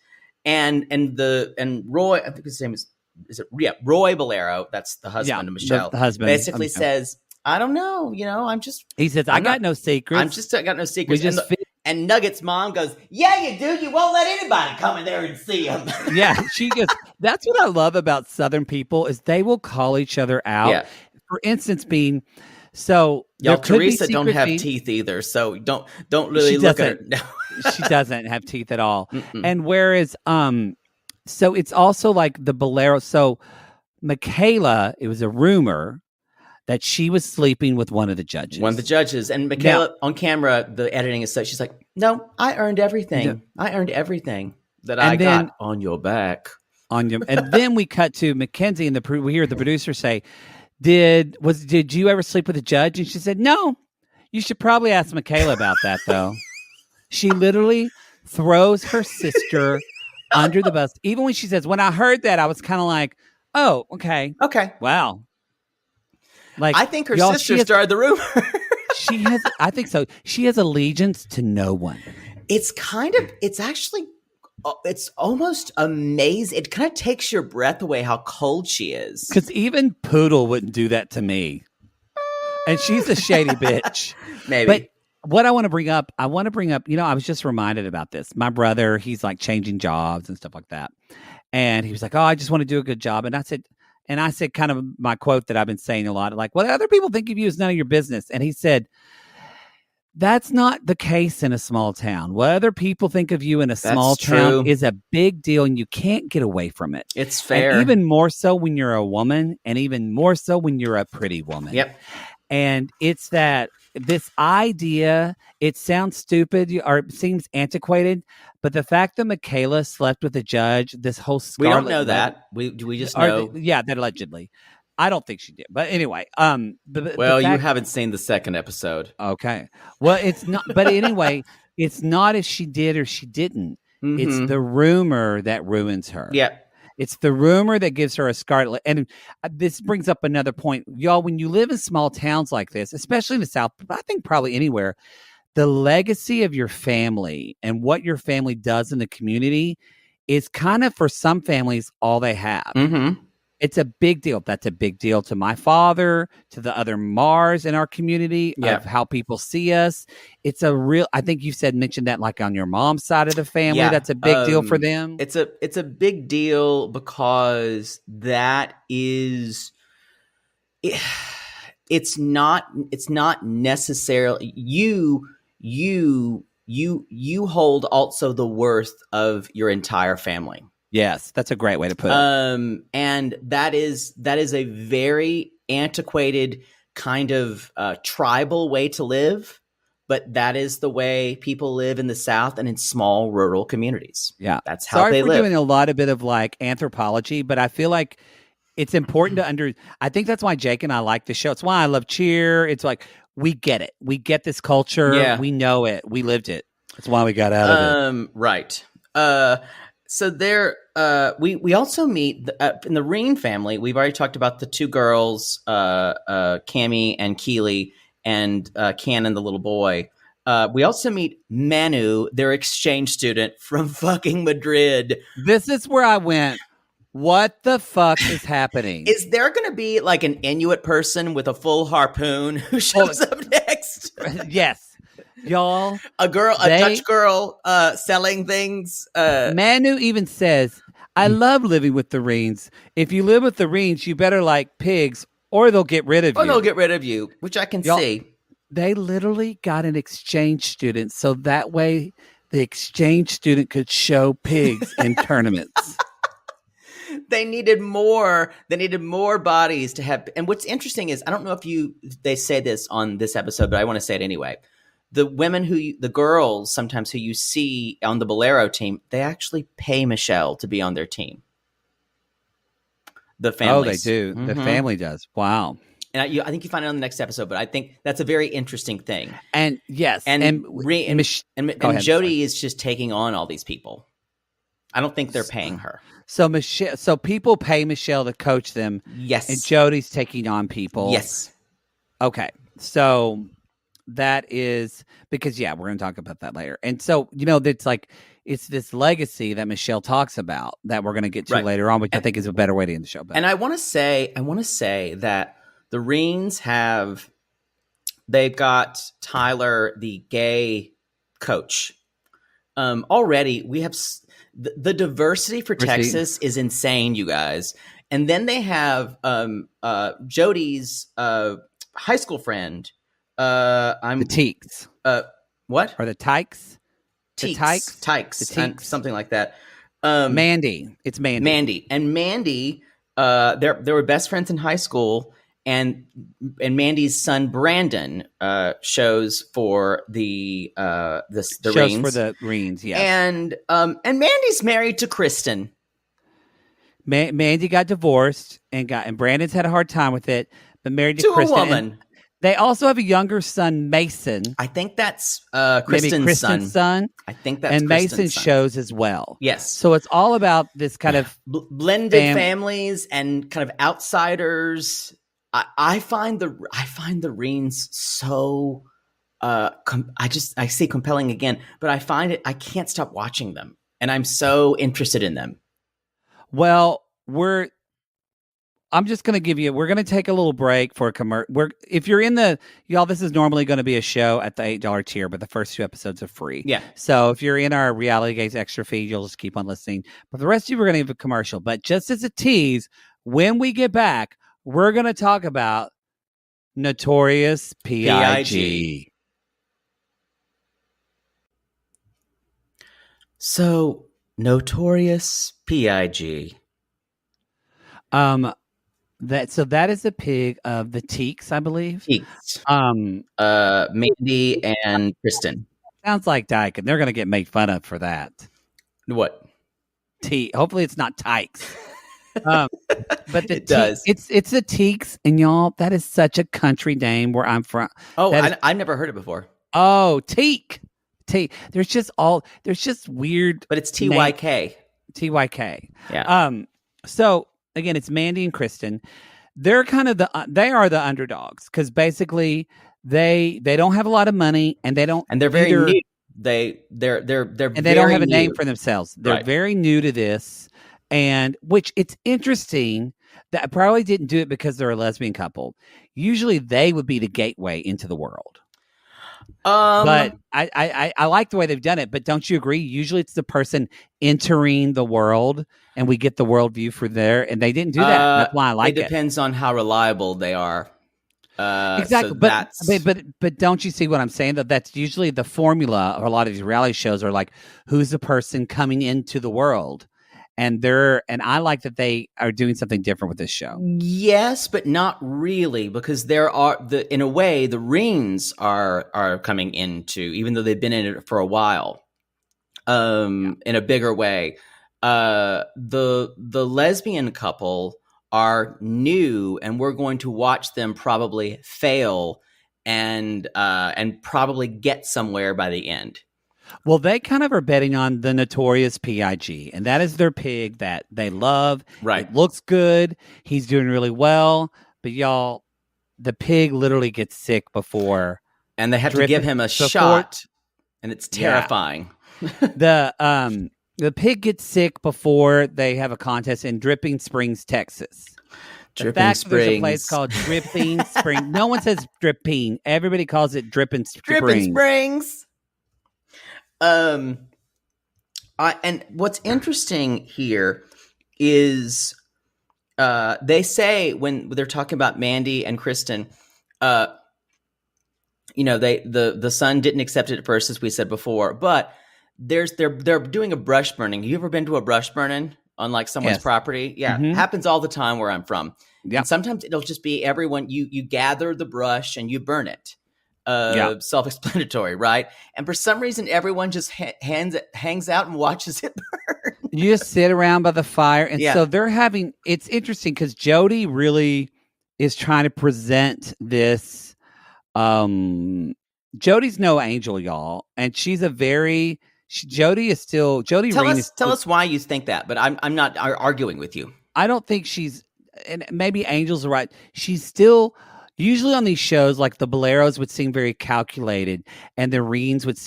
A: And Roy, I think his name is Roy Balero. That's the husband of Michelle.
B: The husband
A: basically says, I don't know.
B: He says, I got no secrets.
A: I got no secrets. And Nugget's mom goes, yeah, you do. You won't let anybody come in there and see them.
B: Yeah, she goes, that's what I love about Southern people is they will call each other out. Yeah. For instance, y'all,
A: Teresa don't have teeth either, so don't really look at her. No.
B: She doesn't have teeth at all. And whereas, so it's also like the Bolero. So Michaela, it was a rumor that she was sleeping with one of the judges. And Michaela, on camera, the editing is such, she's like, no, I earned everything. Yeah. I earned everything that I got on your back. And then we cut to Mackenzie, and we hear the producer say, did you ever sleep with a judge? And she said, no. You should probably ask Michaela about that, though. She literally throws her sister under the bus. Even when she says, when I heard that, I was kind of like, oh, okay.
A: Okay.
B: Wow. Like,
A: I think her sister started the rumor.
B: I think so. She has allegiance to no one.
A: It's almost amazing. It kind of takes your breath away how cold she is.
B: Because even Poodle wouldn't do that to me. And she's a shady bitch.
A: Maybe.
B: But what I want to bring up, I was just reminded about this. My brother, he's like changing jobs and stuff like that. And he was like, oh, I just want to do a good job. And I said kind of my quote that I've been saying a lot, like, what other people think of you is none of your business. And he said, that's not the case in a small town. What other people think of you in a small town is a big deal, and you can't get away from it.
A: It's fair.
B: And even more so when you're a woman, and even more so when you're a pretty woman.
A: Yep.
B: And it's this idea, it sounds stupid or it seems antiquated, but the fact that Michaela slept with a judge, this whole Scarlet...
A: We don't know that. We just know...
B: that allegedly. I don't think she did. But anyway...
A: you haven't seen the second episode.
B: Okay. Well, it's not... But anyway, it's not if she did or she didn't. Mm-hmm. It's the rumor that ruins her.
A: Yeah.
B: It's the rumor that gives her a scarlet. And this brings up another point. Y'all, when you live in small towns like this, especially in the South, but I think probably anywhere, the legacy of your family and what your family does in the community is kind of, for some families, all they have.
A: Mm-hmm.
B: It's a big deal. That's a big deal to my father, to the other Mars in our community,
A: Yeah.
B: of how people see us. It's a real, I think you mentioned that like on your mom's side of the family.
A: Yeah.
B: That's a big deal for them.
A: It's a big deal because that is, it's not necessarily you hold also the worth of your entire family.
B: Yes, that's a great way to put it.
A: And that is a very antiquated kind of tribal way to live, but that is the way people live in the South and in small rural communities.
B: Yeah,
A: that's how they live.
B: We're doing a bit of like anthropology, but I feel like it's important to I think that's why Jake and I like the show. It's why I love Cheer. It's like we get it. We get this culture.
A: Yeah.
B: We know it. We lived it. That's why we got out of it.
A: Right. So there, we also meet in the Rihns family. We've already talked about the two girls, Cammie and Keely, and Cannon, the little boy. We also meet Manu, their exchange student from fucking Madrid.
B: This is where I went, what the fuck is happening?
A: Is there going to be like an Inuit person with a full harpoon who shows up next?
B: Yes. Y'all,
A: a Dutch girl selling things.
B: Manu even says, I love living with the Rihns. If you live with the Rihns, you better like pigs or they'll get rid of you.
A: Or they'll get rid of you, which I can see.
B: They literally got an exchange student so that way the exchange student could show pigs in tournaments.
A: They needed more bodies to have. And what's interesting is, I don't know if they say this on this episode, but I want to say it anyway. The girls sometimes who you see on the Baleros team, they actually pay Michelle to be on their team. The family.
B: Oh, they do. Mm-hmm. The family does. Wow.
A: And I think you find it on the next episode, but I think that's a very interesting thing.
B: And yes,
A: and Jody is just taking on all these people. I don't think they're paying her.
B: So people pay Michelle to coach them.
A: Yes.
B: And Jody's taking on people.
A: Yes.
B: Okay. So that is because, we're going to talk about that later. And so, it's this legacy that Michelle talks about that we're going to get to later on, which I think is a better way to end the show.
A: And I want to say that the Rihns they've got Tyler, the gay coach. Already we have the diversity for Texas is insane, you guys. And then they have Jody's high school friend.
B: The Teeks.
A: What?
B: Or the Tykes?
A: Tykes. Something like that.
B: Mandy. It's Mandy.
A: And Mandy, they were best friends in high school. And Mandy's son Brandon shows for the Rihns.
B: For the Rihns, yes.
A: And Mandy's married to Kristen.
B: Mandy got divorced and Brandon's had a hard time with it, but married to Kristen.
A: A woman.
B: They also have a younger son, Mason.
A: I think that's Kristen's
B: son.
A: I think that's
B: and
A: Kristen's
B: Mason
A: son.
B: Shows as well.
A: Yes.
B: So it's all about this kind of
A: blended families and kind of outsiders. I find the Rihns so I say compelling again, but I find it, I can't stop watching them, and I'm so interested in them.
B: Well, I'm just going to give you, we're going to take a little break for a commercial. If you're in y'all, this is normally going to be a show at the $8 tier, but the first 2 episodes are free.
A: Yeah.
B: So if you're in our Reality Gaze extra feed, you'll just keep on listening. But the rest of you, we're going to give a commercial. But just as a tease, when we get back, we're going to talk about Notorious P.I.G.
A: So, Notorious P.I.G.
B: That is a pig of the Teeks, I believe.
A: Teeks. Mandy and Kristen.
B: Sounds like Dyke, and they're going to get made fun of for that.
A: What?
B: Hopefully it's not Tykes. But
A: it does.
B: It's the Teeks, and y'all, that is such a country name where I'm from.
A: Oh, I've never heard it before.
B: Oh, Teek. There's just weird,
A: but it's TYK.
B: TYK.
A: Yeah.
B: So again, it's Mandy and Kristen. They're kind of they are the underdogs because basically they don't have a lot of money and they don't
A: And they're very new. They're
B: and they don't have a name for themselves. They're
A: Right.
B: very new to this, and which it's interesting that I probably didn't do it because they're a lesbian couple. Usually they would be the gateway into the world. But I like the way they've done it. But don't you agree? Usually it's the person entering the world, and we get the worldview for there. And they didn't do that. That's why I like it.
A: It depends on how reliable they are.
B: Exactly,
A: so
B: but don't you see what I'm saying? That's usually the formula of a lot of these reality shows are like, who's the person coming into the world, and I like that they are doing something different with this show.
A: Yes, but not really, because in a way the Rihns are coming into, even though they've been in it for a while, in a bigger way. The lesbian couple are new, and we're going to watch them probably fail and probably get somewhere by the end.
B: Well, they kind of are betting on the notorious PIG, and that is their pig that they love.
A: Right.
B: It looks good. He's doing really well. But y'all, the pig literally gets sick before.
A: And they have to give him a shot, and it's terrifying.
B: Yeah. The pig gets sick before they have a contest in Dripping Springs, Texas.
A: Dripping Springs.
B: There's a place called Dripping Springs. No one says dripping. Everybody calls it Dripping Springs.
A: Dripping Springs. And what's interesting here is they say when they're talking about Mandy and Kristen, the son didn't accept it at first, as we said before, but they're doing a brush burning. Have you ever been to a brush burning on like someone's property? Yeah, It happens all the time where I'm from. Yeah, and sometimes it'll just be everyone. You gather the brush and you burn it. Self-explanatory, right? And for some reason, everyone just hangs out and watches it burn.
B: You just sit around by the fire, and so they're having. It's interesting because Jody really is trying to present this. Jody's no angel, y'all, and she's a very. Jody is still Jody.
A: Tell us why you think that, but I'm not arguing with you.
B: I don't think she's, and maybe Angel's right. She's still. Usually on these shows, like the Baleros would seem very calculated, and the Rihns would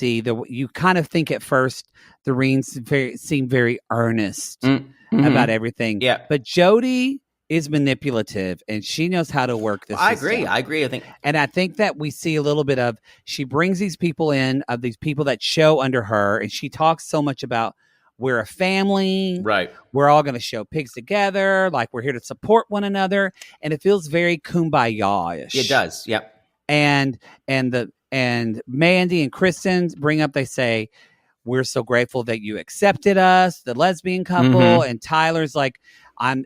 B: you kind of think at first the Rihns seem very earnest about everything.
A: Yeah.
B: But Jody is manipulative, and she knows how to work this.
A: I agree.
B: I think that we see a little bit of, she brings these people in, of these people that show under her, and she talks so much about, we're a family.
A: Right.
B: We're all going to show pigs together. Like, we're here to support one another. And it feels very kumbaya-ish.
A: It does. Yep.
B: And Mandy and Kristen bring up, they say, we're so grateful that you accepted us, the lesbian couple. And Tyler's like, I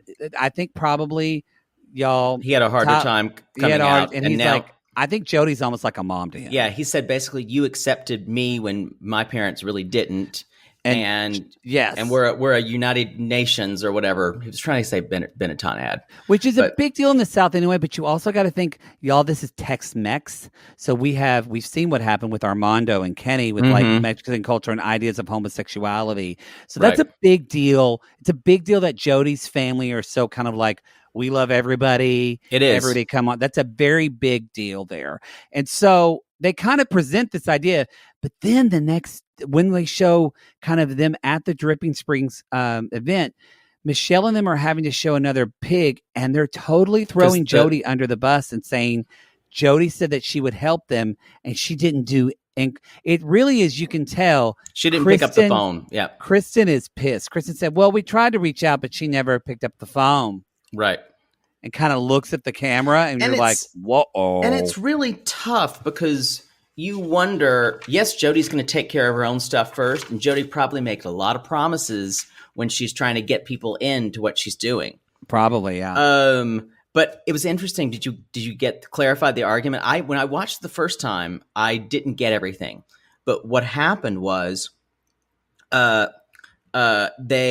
B: think probably y'all.
A: He had a harder time coming out.
B: And he's now, like, I think Jody's almost like a mom to him.
A: Yeah. He said basically, you accepted me when my parents really didn't. And
B: yes,
A: and we're a United Nations or whatever. He was trying to say Benetton ad,
B: which is a big deal in the South anyway. But you also got to think, y'all, this is Tex-Mex, so we've seen what happened with Armando and Kenny with like Mexican culture and ideas of homosexuality. So that's a big deal. It's a big deal that Jody's family are so kind of like, we love everybody.
A: It is.
B: Everybody come on. That's a very big deal there. And so they kind of present this idea, but then when they show kind of them at the Dripping Springs event, Michelle and them are having to show another pig, and they're totally throwing Jody under the bus and saying Jody said that she would help them, and she didn't do. And it really is, you can tell.
A: She didn't pick up the phone. Yeah.
B: Kristen is pissed. Kristen said, well, we tried to reach out, but she never picked up the phone.
A: Right.
B: And kind of looks at the camera, and you're like, whoa.
A: And it's really tough because you wonder, yes, Jody's going to take care of her own stuff first, and Jody probably makes a lot of promises when she's trying to get people into what she's doing.
B: Probably, yeah.
A: But it was interesting. Did you get clarified the argument? When I watched the first time, I didn't get everything. But what happened was, they
B: kind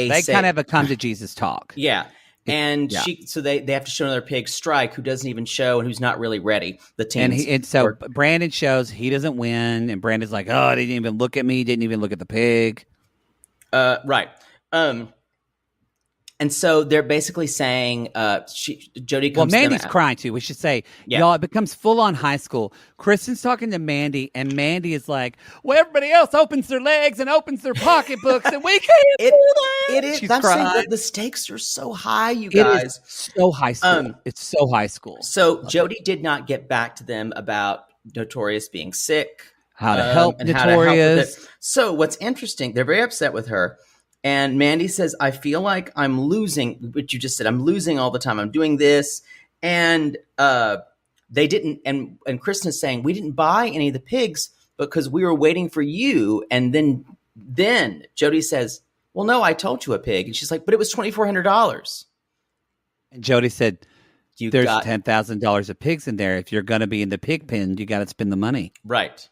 B: of have a come to Jesus talk.
A: Yeah. And they have to show another pig, Strike, who doesn't even show and who's not really ready. The team.
B: And so Brandon shows he doesn't win, and Brandon's like, oh, he didn't even look at me, didn't even look at the pig.
A: Right. And And so they're basically saying, Jody
B: Well,
A: comes to them.
B: Mandy's crying too. We should say,
A: Yeah.
B: y'all, it becomes full on high school. Kristen's talking to Mandy, and Mandy is like, well, everybody else opens their legs and opens their pocketbooks, and we can't do that.
A: It is.
B: She's
A: I'm saying
B: crying.
A: that the stakes are so high, you
B: It
A: guys.
B: is so high school. It's so high school.
A: So Jody did not get back to them about Notorious being sick.
B: How to help
A: and how to help with
B: Notorious.
A: it. So what's interesting, they're very upset with her. And Mandy says, I feel like I'm losing, what you just said, I'm losing all the time. I'm doing this. And they didn't, and Kristen is saying, we didn't buy any of the pigs because we were waiting for you. And then Jody says, well, no, I told you a pig. And she's like, but it was $2,400.
B: And Jody said, there's $10,000 of pigs in there. If you're going to be in the pig pen, you got to spend the money.
A: Right.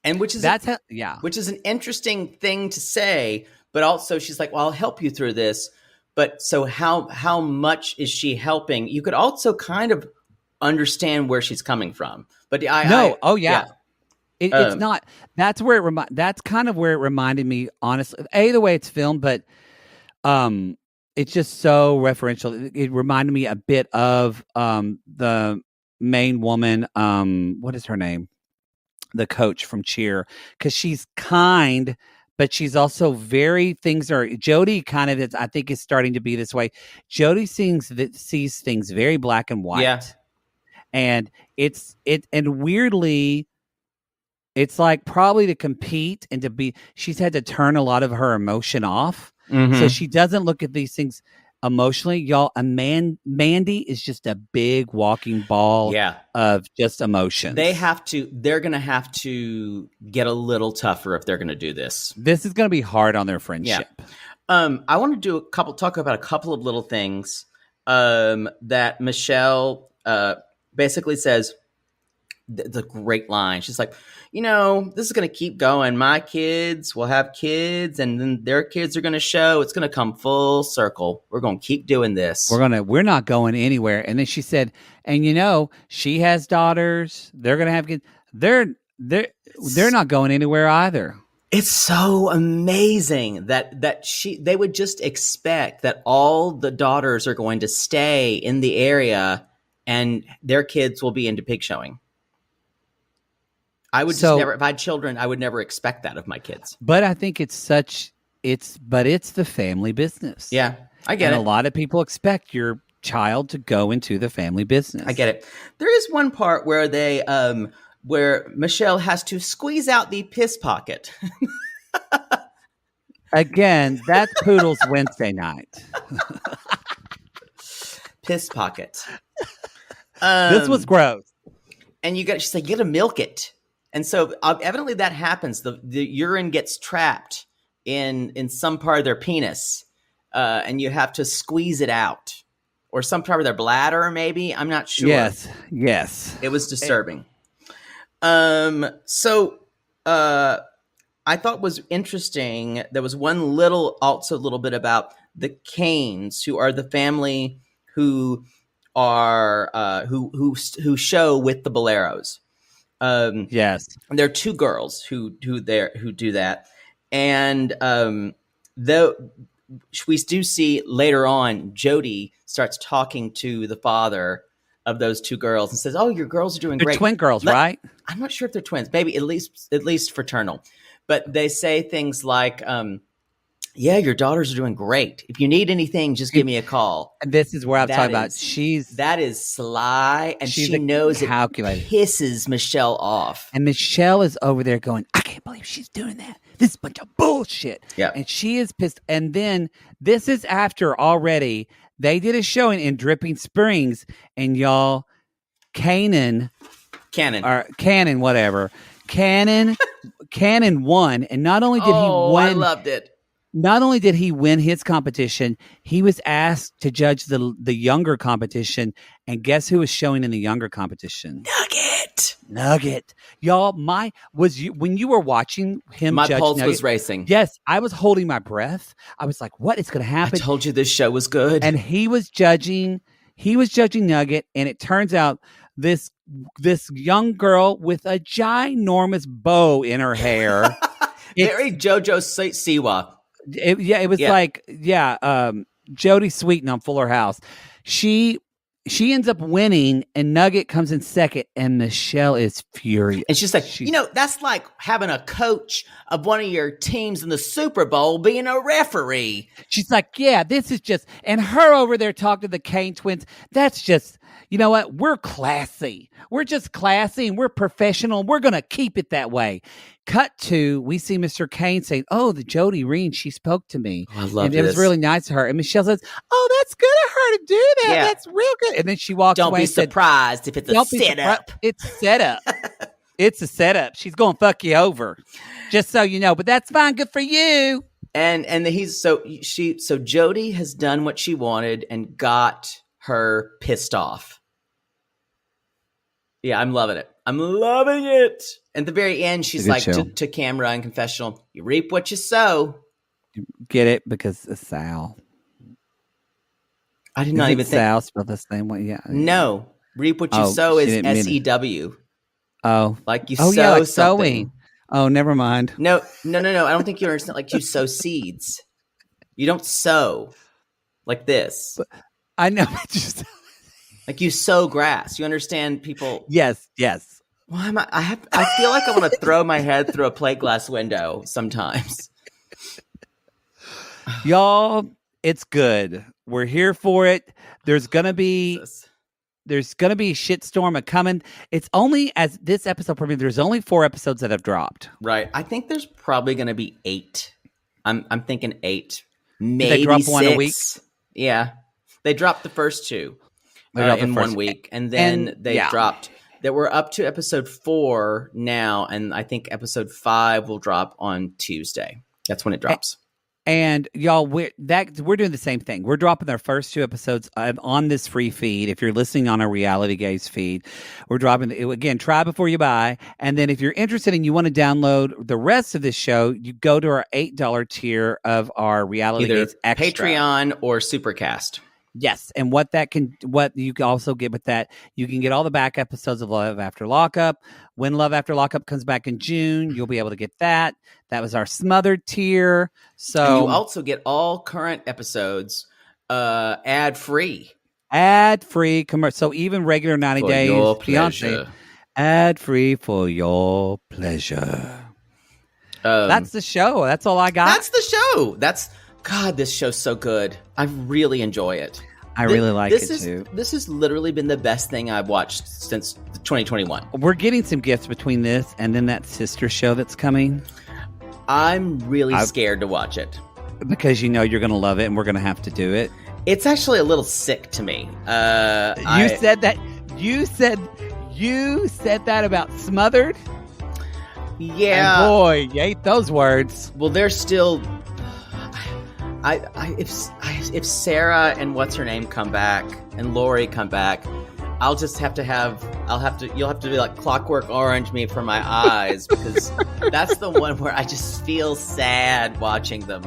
A: And which is an interesting thing to say, but also she's like, well, I'll help you through this. But so how much is she helping? You could also kind of understand where she's coming from. But it's
B: not. That's where that's kind of where it reminded me, honestly. The way it's filmed, but it's just so referential. It reminded me a bit of the main woman. What is her name? The coach from Cheer, because she's kind, but she's also Jody kind of is, I think, is starting to be this way. Jody sees things very black and white.
A: Yeah.
B: And and weirdly, it's like probably to compete and she's had to turn a lot of her emotion off. Mm-hmm. So she doesn't look at these things emotionally. Y'all, Mandy is just a big walking ball of just emotions.
A: They're going to have to get a little tougher if they're going to do this.
B: This is going to be hard on their friendship.
A: Yeah. I want to talk about a couple of little things that Michelle basically says. The great line. She's like, this is going to keep going. My kids will have kids, and then their kids are going to show. It's going to come full circle. We're going to keep doing this.
B: We're not going anywhere. And then she said, and she has daughters. They're going to have kids. They're not going anywhere either.
A: It's so amazing that they would just expect that all the daughters are going to stay in the area and their kids will be into pig showing. I would if I had children, I would never expect that of my kids.
B: But I think it's the family business.
A: Yeah, I get it.
B: A lot of people expect your child to go into the family business.
A: I get it. There is one part where where Michelle has to squeeze out the piss pocket.
B: Again, that's Poodle's Wednesday night.
A: Piss pocket.
B: This was gross.
A: And she's like, you got to milk it. And so evidently that happens. The urine gets trapped in some part of their penis, and you have to squeeze it out, or some part of their bladder, maybe. I'm not sure.
B: Yes.
A: It was disturbing. So I thought was interesting. There was one little bit about the Canes, who are the family who are who show with the Baleros.
B: Yes,
A: there are two girls who do that, and though we do see later on, Jody starts talking to the father of those two girls and says, "Oh, your girls are doing great."
B: They're twin girls, right?
A: I'm not sure if they're twins. Maybe at least fraternal, but they say things like, "Yeah, your daughters are doing great. If you need anything, just give me a call."
B: And this is where I'm talking about.
A: That is sly, and she knows it pisses Michelle off.
B: And Michelle is over there going, "I can't believe she's doing that. This is a bunch of bullshit."
A: Yeah,
B: and she is pissed. And then this is after already they did a showing in Dripping Springs, and y'all, Cannon, whatever, Cannon won, and not only did he win,
A: I loved it.
B: Not only did he win his competition, he was asked to judge the younger competition. And guess who was showing in the younger competition? Nugget. Y'all, when you were watching him,
A: my
B: judge
A: pulse
B: Nugget,
A: was racing.
B: Yes, I was holding my breath. I was like, what is going to happen?
A: I told you this show was good.
B: And he was judging Nugget, and it turns out this young girl with a ginormous bow in her hair.
A: Very JoJo Siwa.
B: It was like Jodie Sweetin on Fuller House. She ends up winning, and Nugget comes in second, and Michelle is furious.
A: And she's like, that's like having a coach of one of your teams in the Super Bowl being a referee.
B: She's like, yeah, this is just, and her over there talking to the Kane twins, that's just, you know what? We're classy. We're just classy, and we're professional. We're going to keep it that way. Cut to, we see Mr. Kane saying, oh, the Jodie Rihns, she spoke to me.
A: Oh, I love
B: and
A: this.
B: It was really nice to her. And Michelle says, oh, that's good of her to do that.
A: Yeah.
B: That's real good. And then she walks away and said,
A: Don't be surprised if it's a setup.
B: It's a setup. It's a setup. She's going to fuck you over. Just so you know. But that's fine. Good for you.
A: And so Jodie has done what she wanted and got her pissed off. Yeah, I'm loving it. I'm loving it. At the very end, she's like to camera and confessional, you reap what you sow.
B: Get it? Because it's Sal.
A: I did not even think.
B: Sal spelled the same way. Yeah.
A: No. Reap what you sow is SEW.
B: Oh.
A: Like you sow
B: yeah, like
A: something.
B: Sewing. Oh, never mind.
A: No. I don't think you understand. Like you sow seeds. You don't sow like this.
B: But I know. Just
A: like you sow grass. You understand people?
B: Yes.
A: Why am I feel like I want to throw my head through a plate glass window sometimes.
B: Y'all, it's good. We're here for it. There's gonna be a shitstorm coming. It's only as this episode premiered, there's only 4 episodes that have dropped.
A: Right. I think there's probably gonna be 8. I'm thinking 8. Maybe
B: they drop
A: 6.
B: one a week.
A: Yeah. They dropped the first 2 in 1 week. And then they dropped that we're up to episode 4 now, and I think episode 5 will drop on Tuesday. That's when it drops.
B: And y'all, we're doing the same thing. We're dropping our first 2 episodes on this free feed. If you're listening on our Reality Gaze feed, we're dropping again. Try before you buy, and then if you're interested and you want to download the rest of this show, you go to our $8 tier of our Reality Gaze Extra.
A: Patreon or Supercast.
B: Yes, and what you can also get with that, you can get all the back episodes of Love After Lockup. When Love After Lockup comes back in June, you'll be able to get that. That was our smothered tier. So
A: and you also get all current episodes ad-free.
B: Ad-free commercial. So even regular 90
A: for
B: days
A: your
B: Beyonce, ad-free for your pleasure. That's the show. That's all I got.
A: That's the show. God, this show's so good. I really enjoy it.
B: I really like it too.
A: This has literally been the best thing I've watched since 2021.
B: We're getting some gifts between this and then that sister show that's coming.
A: I'm really scared to watch it.
B: Because you know you're going to love it and we're going to have to do it.
A: It's actually a little sick to me.
B: You said that about Smothered?
A: Yeah.
B: And boy, you ate those words.
A: Well, they're still... if Sarah and what's her name come back and Lori come back, you'll have to be like Clockwork Orange me for my eyes because that's the one where I just feel sad watching them.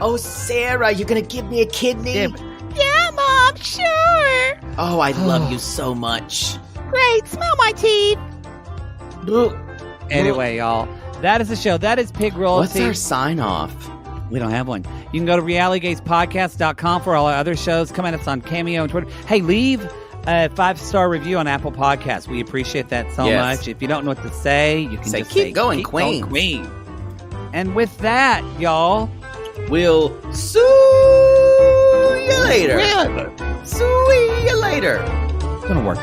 A: Oh, Sarah, you're gonna give me a kidney?
C: Yeah, Mom, sure.
A: Oh, I love you so much.
C: Great, smell my teeth.
B: Anyway, y'all, that is the show. That is Pig Royalty.
A: What's our sign off?
B: We don't have one. You can go to realitygazepodcast.com for all our other shows. Come at us on Cameo and Twitter. Hey, leave a 5-star review on Apple Podcasts. We appreciate that so much. If you don't know what to say, you can just
A: keep going, Queen.
B: And with that, y'all,
A: we'll see you later.
B: See you later.
A: See you later.
B: It's going to work.